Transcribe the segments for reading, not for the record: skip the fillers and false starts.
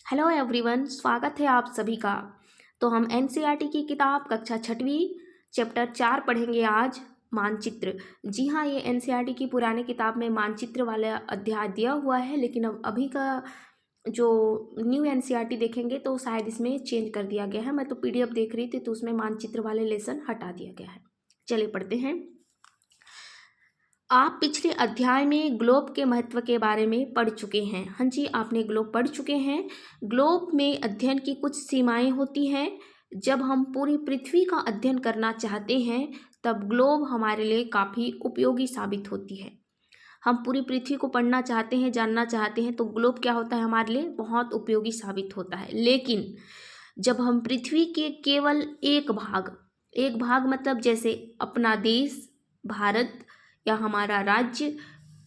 Hello everyone, स्वागत है आप सभी का। तो हम एनसीईआरटी की किताब कक्षा छठवीं चैप्टर 4 पढ़ेंगे आज, मानचित्र। जी हाँ, ये एनसीईआरटी की पुरानी किताब में मानचित्र वाला अध्याय दिया हुआ है, लेकिन अब अभी का जो न्यू एनसीईआरटी देखेंगे तो शायद इसमें चेंज कर दिया गया है। मैं तो पीडीएफ देख रही थी तो उसमें मानचित्र वाले लेसन हटा दिया गया है। चलिए पढ़ते हैं। आप पिछले अध्याय में ग्लोब के महत्व के बारे में पढ़ चुके हैं। हाँ जी, आपने ग्लोब पढ़ चुके हैं। ग्लोब में अध्ययन की कुछ सीमाएं होती हैं। जब हम पूरी पृथ्वी का अध्ययन करना चाहते हैं तब ग्लोब हमारे लिए काफ़ी उपयोगी साबित होती है। हम पूरी पृथ्वी को पढ़ना चाहते हैं, जानना चाहते हैं तो ग्लोब क्या होता है, हमारे लिए बहुत उपयोगी साबित होता है। लेकिन जब हम पृथ्वी के केवल एक भाग मतलब जैसे अपना देश भारत या हमारा राज्य,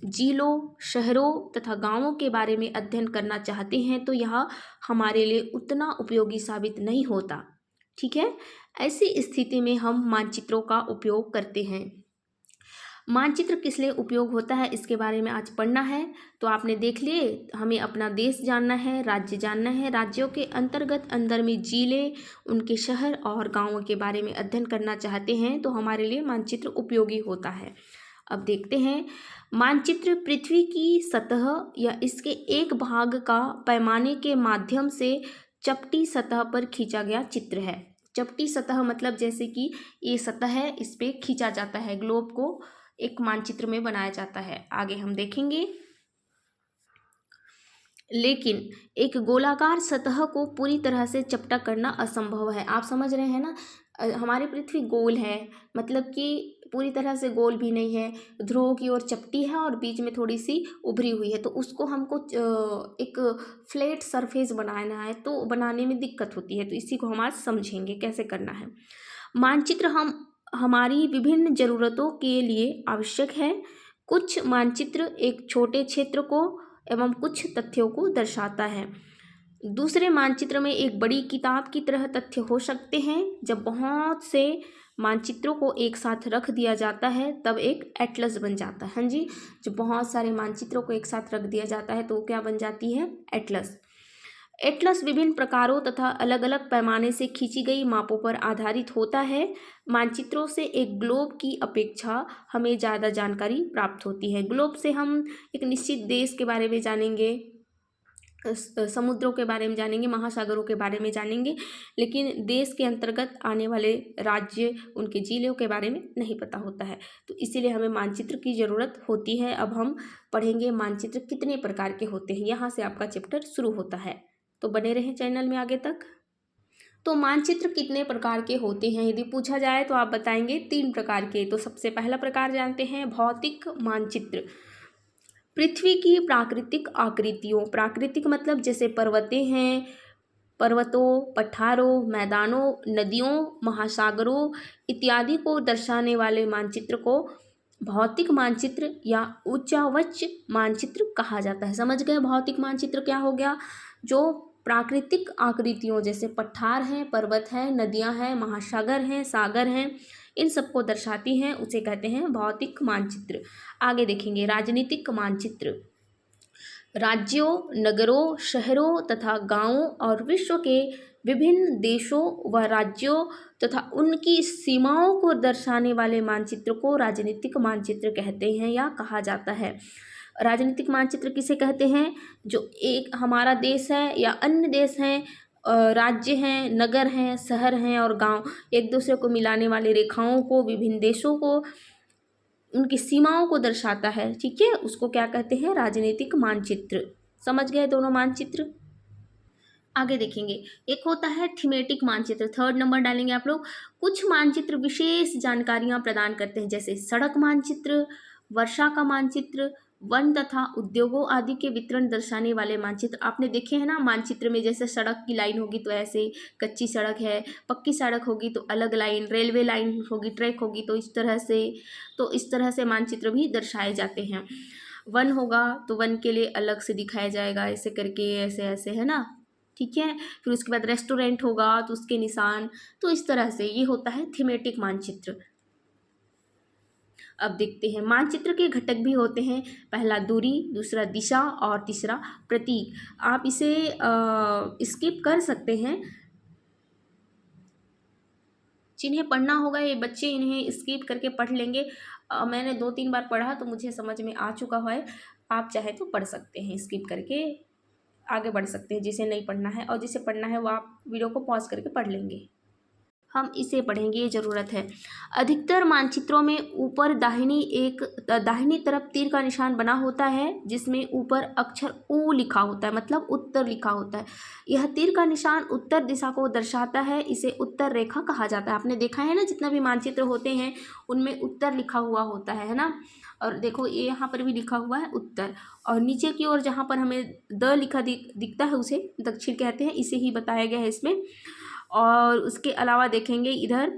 जिलों, शहरों तथा गांवों के बारे में अध्ययन करना चाहते हैं तो यह हमारे लिए उतना उपयोगी साबित नहीं होता। ठीक है, ऐसी स्थिति में हम मानचित्रों का उपयोग करते हैं। मानचित्र किस लिए उपयोग होता है इसके बारे में आज पढ़ना है। तो आपने देख लिए, हमें अपना देश जानना है, राज्य जानना है, राज्यों के अंतर्गत अंदर में जिले, उनके शहर और गांवों के बारे में अध्ययन करना चाहते हैं तो हमारे लिए मानचित्र उपयोगी होता है। अब देखते हैं, मानचित्र पृथ्वी की सतह या इसके एक भाग का पैमाने के माध्यम से चपटी सतह पर खींचा गया चित्र है। चपटी सतह मतलब जैसे कि ये सतह है, इस पे खींचा जाता है, ग्लोब को एक मानचित्र में बनाया जाता है। आगे हम देखेंगे, लेकिन एक गोलाकार सतह को पूरी तरह से चपटा करना असंभव है। आप समझ रहे हैं ना, हमारी पृथ्वी गोल है, मतलब कि पूरी तरह से गोल भी नहीं है, ध्रुवों की ओर चपटी है और बीच में थोड़ी सी उभरी हुई है, तो उसको हमको एक फ्लैट सरफेस बनाना है तो बनाने में दिक्कत होती है। तो इसी को हम आज समझेंगे कैसे करना है। मानचित्र हमारी विभिन्न ज़रूरतों के लिए आवश्यक है। कुछ मानचित्र एक छोटे क्षेत्र को एवं कुछ तथ्यों को दर्शाता है। दूसरे मानचित्र में एक बड़ी किताब की तरह तथ्य हो सकते हैं। जब बहुत से मानचित्रों को एक साथ रख दिया जाता है तब एक एटलस बन जाता है। हाँ जी, जब बहुत सारे मानचित्रों को एक साथ रख दिया जाता है तो क्या बन जाती है, एटलस। एटलस विभिन्न प्रकारों तथा अलग अलग पैमाने से खींची गई मापों पर आधारित होता है। मानचित्रों से एक ग्लोब की अपेक्षा हमें ज़्यादा जानकारी प्राप्त होती है। ग्लोब से हम एक निश्चित देश के बारे में जानेंगे, समुद्रों के बारे में जानेंगे, महासागरों के बारे में जानेंगे, लेकिन देश के अंतर्गत आने वाले राज्य, उनके जिलों के बारे में नहीं पता होता है। तो इसीलिए हमें मानचित्र की ज़रूरत होती है। अब हम पढ़ेंगे मानचित्र कितने प्रकार के होते हैं, यहाँ से आपका चैप्टर शुरू होता है, तो बने रहें चैनल में आगे तक। तो मानचित्र कितने प्रकार के होते हैं यदि पूछा जाए तो आप बताएंगे 3 प्रकार के। तो सबसे पहला प्रकार जानते हैं, भौतिक मानचित्र। पृथ्वी की प्राकृतिक आकृतियों, प्राकृतिक मतलब जैसे पर्वतें हैं, पर्वतों, पठारों, मैदानों, नदियों, महासागरों इत्यादि को दर्शाने वाले मानचित्र को भौतिक मानचित्र या उच्चावच मानचित्र कहा जाता है। समझ गए, भौतिक मानचित्र क्या हो गया, जो प्राकृतिक आकृतियों जैसे पठार हैं, पर्वत हैं, नदियां हैं, महासागर हैं, सागर हैं, इन सबको दर्शाती हैं, उसे कहते हैं भौतिक मानचित्र। आगे देखेंगे, राजनीतिक मानचित्र। राज्यों, नगरों, शहरों तथा गांवों और विश्व के विभिन्न देशों व राज्यों तथा उनकी सीमाओं को दर्शाने वाले मानचित्र को राजनीतिक मानचित्र कहते हैं या कहा जाता है। राजनीतिक मानचित्र किसे कहते हैं, जो एक हमारा देश है या अन्य देश हैं, राज्य हैं, नगर हैं, शहर हैं और गांव, एक दूसरे को मिलाने वाली रेखाओं को, विभिन्न देशों को, उनकी सीमाओं को दर्शाता है। ठीक है, उसको क्या कहते हैं, राजनीतिक मानचित्र। समझ गए दोनों मानचित्र। आगे देखेंगे, एक होता है थीमेटिक मानचित्र, 3rd नंबर डालेंगे आप लोग। कुछ मानचित्र विशेष जानकारियां प्रदान करते हैं, जैसे सड़क मानचित्र, वर्षा का मानचित्र, वन तथा उद्योगों आदि के वितरण दर्शाने वाले मानचित्र। आपने देखे हैं ना, मानचित्र में जैसे सड़क की लाइन होगी तो ऐसे, कच्ची सड़क है, पक्की सड़क होगी तो अलग लाइन, रेलवे लाइन होगी, ट्रैक होगी तो इस तरह से, तो इस तरह से मानचित्र भी दर्शाए जाते हैं। वन होगा तो वन के लिए अलग से दिखाया जाएगा, ऐसे करके, ऐसे ऐसे, है ना। ठीक है, फिर उसके बाद रेस्टोरेंट होगा तो उसके निशान, तो इस तरह से ये होता है थीमेटिक मानचित्र। अब देखते हैं, मानचित्र के घटक भी होते हैं। पहला दूरी, दूसरा दिशा और तीसरा प्रतीक। आप इसे स्किप कर सकते हैं, जिन्हें पढ़ना होगा ये बच्चे इन्हें स्किप करके पढ़ लेंगे। मैंने 2-3 बार पढ़ा तो मुझे समझ में आ चुका है। आप चाहे तो पढ़ सकते हैं, स्किप करके आगे बढ़ सकते हैं। जिसे नहीं पढ़ना है और जिसे पढ़ना है वो आप वीडियो को पॉज करके पढ़ लेंगे। हम इसे पढ़ेंगे, ये ज़रूरत है। अधिकतर मानचित्रों में ऊपर दाहिनी तरफ तीर का निशान बना होता है, जिसमें ऊपर अक्षर ऊ लिखा होता है, मतलब उत्तर लिखा होता है। यह तीर का निशान उत्तर दिशा को दर्शाता है। इसे उत्तर रेखा कहा जाता है। आपने देखा है ना, जितना भी मानचित्र होते हैं उनमें उत्तर लिखा हुआ होता है ना। और देखो ये यहाँ पर भी लिखा हुआ है उत्तर, और नीचे की ओर जहाँ पर हमें द लिखा दिखता है उसे दक्षिण कहते हैं। इसे ही बताया गया है इसमें। और उसके अलावा देखेंगे इधर,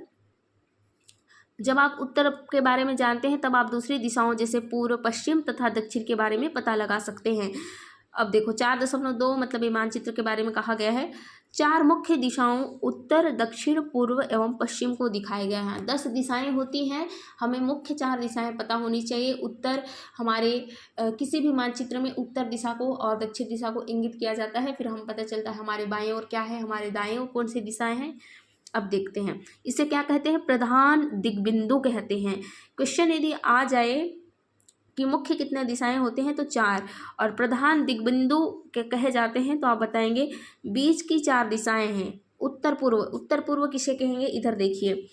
जब आप उत्तर के बारे में जानते हैं तब आप दूसरी दिशाओं जैसे पूर्व, पश्चिम तथा दक्षिण के बारे में पता लगा सकते हैं। अब देखो 4.2 मतलब ये मानचित्र के बारे में कहा गया है। 4 मुख्य दिशाओं उत्तर, दक्षिण, पूर्व एवं पश्चिम को दिखाया गया है। 10 दिशाएं होती हैं, हमें मुख्य 4 दिशाएं पता होनी चाहिए। उत्तर हमारे किसी भी मानचित्र में उत्तर दिशा को और दक्षिण दिशा को इंगित किया जाता है। फिर हमें पता चलता है हमारे बाएं ओर क्या है, हमारे दाएं ओर कौन सी दिशाएं हैं। अब देखते हैं इसे क्या कहते हैं, प्रधान दिग्बिंदु कहते हैं। क्वेश्चन यदि आ जाए कि मुख्य कितने दिशाएं होते हैं तो 4, और प्रधान दिग्बिंदु कहे जाते हैं तो आप बताएंगे बीच की 4 दिशाएं हैं। उत्तर पूर्व, उत्तर पूर्व किसे कहेंगे, इधर देखिए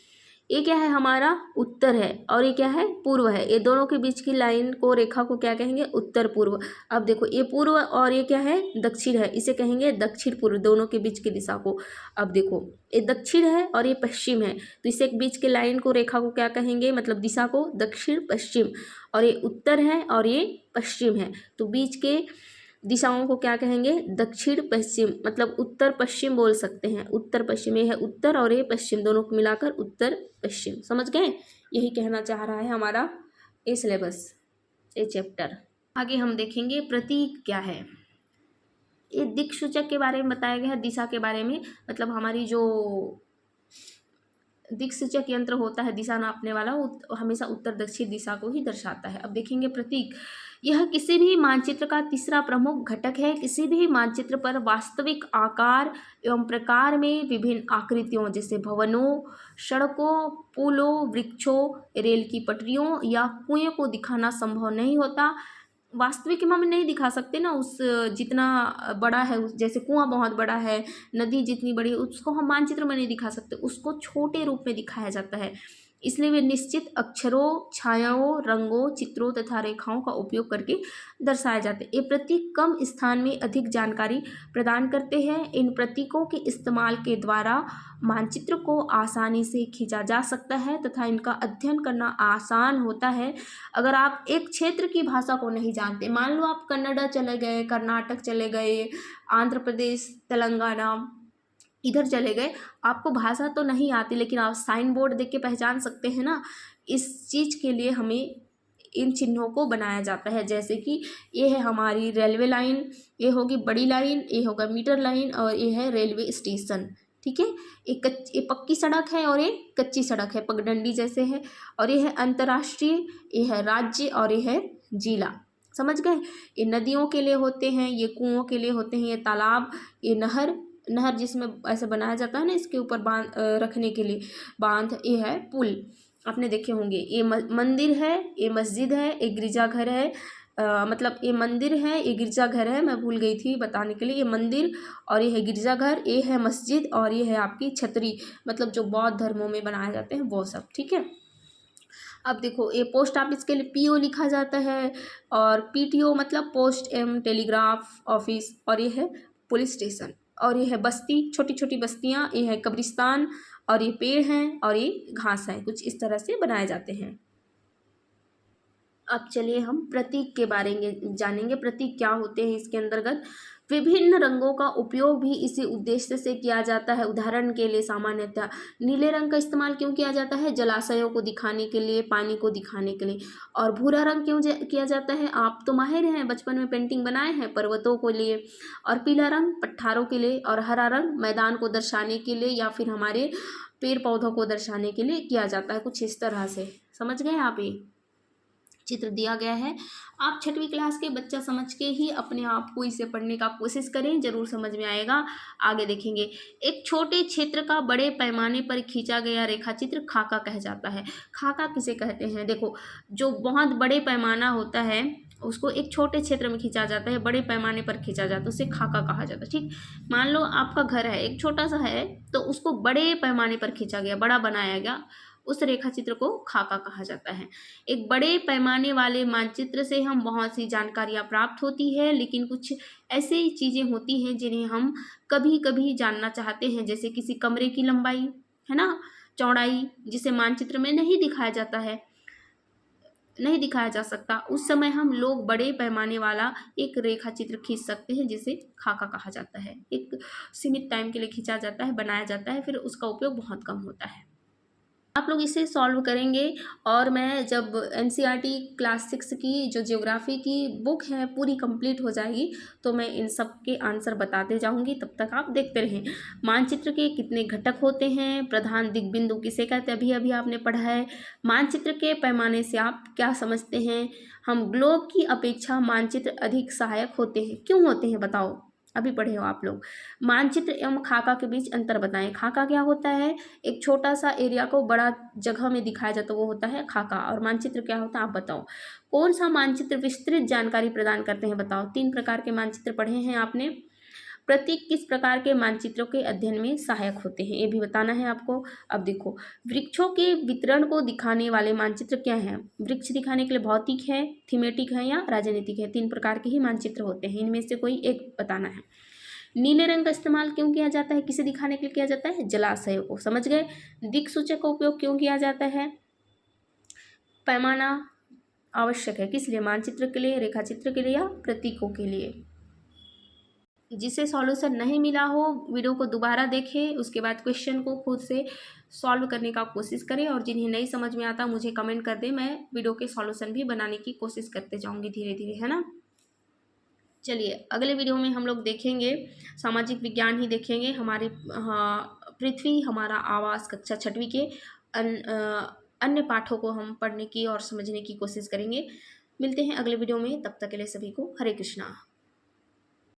ये क्या है, हमारा उत्तर है, और ये क्या है, पूर्व है। ये दोनों के बीच की लाइन को, रेखा को क्या कहेंगे, उत्तर पूर्व। अब देखो ये पूर्व और ये क्या है, दक्षिण है, इसे कहेंगे दक्षिण पूर्व, दोनों के बीच की दिशा को। अब देखो ये दक्षिण है और ये पश्चिम है, तो इसे बीच के लाइन को, रेखा को क्या कहेंगे, मतलब दिशा को दक्षिण पश्चिम। और ये उत्तर है और ये पश्चिम है, तो बीच के दिशाओं को क्या कहेंगे, दक्षिण पश्चिम, मतलब उत्तर पश्चिम बोल सकते हैं। उत्तर पश्चिम, ये है उत्तर और ये पश्चिम, दोनों को मिलाकर उत्तर पश्चिम। समझ गए, यही कहना चाह रहा है हमारा ये सिलेबस, ये चैप्टर। आगे हम देखेंगे प्रतीक क्या है। ये दिक्सूचक के बारे में बताया गया है, दिशा के बारे में, मतलब हमारी जो दिक्सूचक यंत्र होता है दिशा नापने वाला, वो हमेशा उत्तर दक्षिण दिशा को ही दर्शाता है। अब देखेंगे प्रतीक, यह किसी भी मानचित्र का तीसरा प्रमुख घटक है। किसी भी मानचित्र पर वास्तविक आकार एवं प्रकार में विभिन्न आकृतियों जैसे भवनों, सड़कों, पुलों, वृक्षों, रेल की पटरियों या कुएं को दिखाना संभव नहीं होता। वास्तविक में हम नहीं दिखा सकते ना, उस जितना बड़ा है, उस जैसे कुआं बहुत बड़ा है, नदी जितनी बड़ी है, उसको हम मानचित्र में नहीं दिखा सकते, उसको छोटे रूप में दिखाया जाता है। इसलिए वे निश्चित अक्षरों, छायाओं, रंगों, चित्रों तथा रेखाओं का उपयोग करके दर्शाए जाते हैं। ये प्रतीक कम स्थान में अधिक जानकारी प्रदान करते हैं। इन प्रतीकों के इस्तेमाल के द्वारा मानचित्र को आसानी से खींचा जा सकता है तथा इनका अध्ययन करना आसान होता है। अगर आप एक क्षेत्र की भाषा को नहीं जानते, मान लो आप कन्नड़ा चले गए, कर्नाटक चले गए, आंध्र प्रदेश, तेलंगाना, इधर चले गए, आपको भाषा तो नहीं आती, लेकिन आप साइन बोर्ड देख के पहचान सकते हैं ना। इस चीज़ के लिए हमें इन चिन्हों को बनाया जाता है। जैसे कि ये है हमारी रेलवे लाइन, ये होगी बड़ी लाइन, ये होगा मीटर लाइन, और ये है रेलवे स्टेशन। ठीक है, ये पक्की सड़क है और ये कच्ची सड़क है, पगडंडी जैसे है। और ये है अंतर्राष्ट्रीय, ये है राज्य, और ये है जिला। समझ गए, ये नदियों के लिए होते हैं, ये कुओं के लिए होते हैं, ये तालाब, ये नहर जिसमें ऐसे बनाया जाता है ना, इसके ऊपर बांध रखने के लिए बांध, ये है पुल, आपने देखे होंगे। ये मंदिर है, ये मस्जिद है, एक गिरजाघर है, मतलब ये मंदिर है, ये गिरजाघर है, मैं भूल गई थी बताने के लिए। ये मंदिर और ये है गिरजाघर, ये है मस्जिद, और ये है आपकी छतरी, मतलब जो बौद्ध धर्मों में बनाए जाते हैं वो सब। ठीक है, अब देखो ये पोस्ट ऑफिस के लिए पीओ लिखा जाता है, और पीटीओ मतलब पोस्ट एवं टेलीग्राफ ऑफिस, और ये है पुलिस स्टेशन। और ये है बस्ती, छोटी छोटी बस्तियाँ, ये है कब्रिस्तान, और ये पेड़ हैं और ये घास है, कुछ इस तरह से बनाए जाते हैं। अब चलिए हम प्रतीक के बारे में जानेंगे। प्रतीक क्या होते हैं इसके अंतर्गत। विभिन्न रंगों का उपयोग भी इसी उद्देश्य से किया जाता है। उदाहरण के लिए सामान्यतः नीले रंग का इस्तेमाल क्यों किया जाता है, जलाशयों को दिखाने के लिए, पानी को दिखाने के लिए। और भूरा रंग क्यों किया जाता है, आप तो माहिर हैं, बचपन में पेंटिंग बनाए हैं, पर्वतों को लिए। और पीला रंग पठारों के लिए, और हरा रंग मैदान को दर्शाने के लिए या फिर हमारे पेड़ पौधों को दर्शाने के लिए किया जाता है। कुछ इस तरह से, समझ गए आप ये। चित्र दिया गया है। आप छठवीं क्लास के बच्चा समझ के ही अपने आप को इसे पढ़ने का कोशिश करें, ज़रूर समझ में आएगा। आगे देखेंगे, एक छोटे क्षेत्र का बड़े पैमाने पर खींचा गया रेखा चित्र खाका कह जाता है। खाका किसे कहते हैं? देखो, जो बहुत बड़े पैमाना होता है उसको एक छोटे क्षेत्र में खींचा जाता है, बड़े पैमाने पर खींचा जाता है, उसे खाका कहा जाता है। ठीक, मान लो आपका घर है, एक छोटा सा है, तो उसको बड़े पैमाने पर खींचा गया, बड़ा बनाया गया, उस रेखा चित्र को खाका कहा जाता है। एक बड़े पैमाने वाले मानचित्र से हम बहुत सी जानकारियाँ प्राप्त होती है, लेकिन कुछ ऐसी चीज़ें होती हैं जिन्हें हम कभी कभी जानना चाहते हैं, जैसे किसी कमरे की लंबाई, है ना, चौड़ाई, जिसे मानचित्र में नहीं दिखाया जाता है, नहीं दिखाया जा सकता। उस समय हम लोग बड़े पैमाने वाला एक रेखा चित्र खींच सकते हैं, जिसे खाका कहा जाता है। एक सीमित टाइम के लिए खींचा जाता है, बनाया जाता है, फिर उसका उपयोग बहुत कम होता है। आप लोग इसे सॉल्व करेंगे, और मैं जब एनसीईआरटी क्लास 6 की जो ज्योग्राफी की बुक है पूरी कंप्लीट हो जाएगी, तो मैं इन सब के आंसर बताते जाऊंगी, तब तक आप देखते रहें। मानचित्र के कितने घटक होते हैं, प्रधान दिग्बिंदु किसे कहते हैं, अभी अभी आपने पढ़ा है। मानचित्र के पैमाने से आप क्या समझते हैं? हम ग्लोब की अपेक्षा मानचित्र अधिक सहायक होते हैं, क्यों होते हैं बताओ, अभी पढ़े हो आप लोग। मानचित्र एवं खाका के बीच अंतर बताएं। खाका क्या होता है? एक छोटा सा एरिया को बड़ा जगह में दिखाया जाता है, वो होता है खाका। और मानचित्र क्या होता है, आप बताओ। कौन सा मानचित्र विस्तृत जानकारी प्रदान करते हैं, बताओ। 3 प्रकार के मानचित्र पढ़े हैं आपने। प्रतीक किस प्रकार के मानचित्रों के अध्ययन में सहायक होते हैं, ये भी बताना है आपको। अब देखो, वृक्षों के वितरण को दिखाने वाले मानचित्र क्या हैं? वृक्ष दिखाने के लिए भौतिक है, थीमेटिक है या राजनीतिक है? 3 प्रकार के ही मानचित्र होते हैं, इनमें से कोई एक बताना है। नीले रंग का इस्तेमाल क्यों किया जाता है, किसे दिखाने के लिए किया जाता है? जलाशय को, समझ गए। दिक् सूचक का उपयोग क्यों किया जाता है? पैमाना आवश्यक है, किस लिए? मानचित्र के लिए, रेखा चित्र के लिए या प्रतीकों के लिए। जिसे सॉल्यूशन नहीं मिला हो, वीडियो को दोबारा देखें, उसके बाद क्वेश्चन को खुद से सॉल्व करने का कोशिश करें, और जिन्हें नहीं समझ में आता मुझे कमेंट कर दें, मैं वीडियो के सॉल्यूशन भी बनाने की कोशिश करते जाऊंगी धीरे धीरे, है ना। चलिए, अगले वीडियो में हम लोग देखेंगे सामाजिक विज्ञान ही देखेंगे, हमारे पृथ्वी हमारा आवास कक्षा 6वीं के अन्य पाठों को हम पढ़ने की और समझने की कोशिश करेंगे। मिलते हैं अगले वीडियो में, तब तक के लिए सभी को हरे कृष्णा।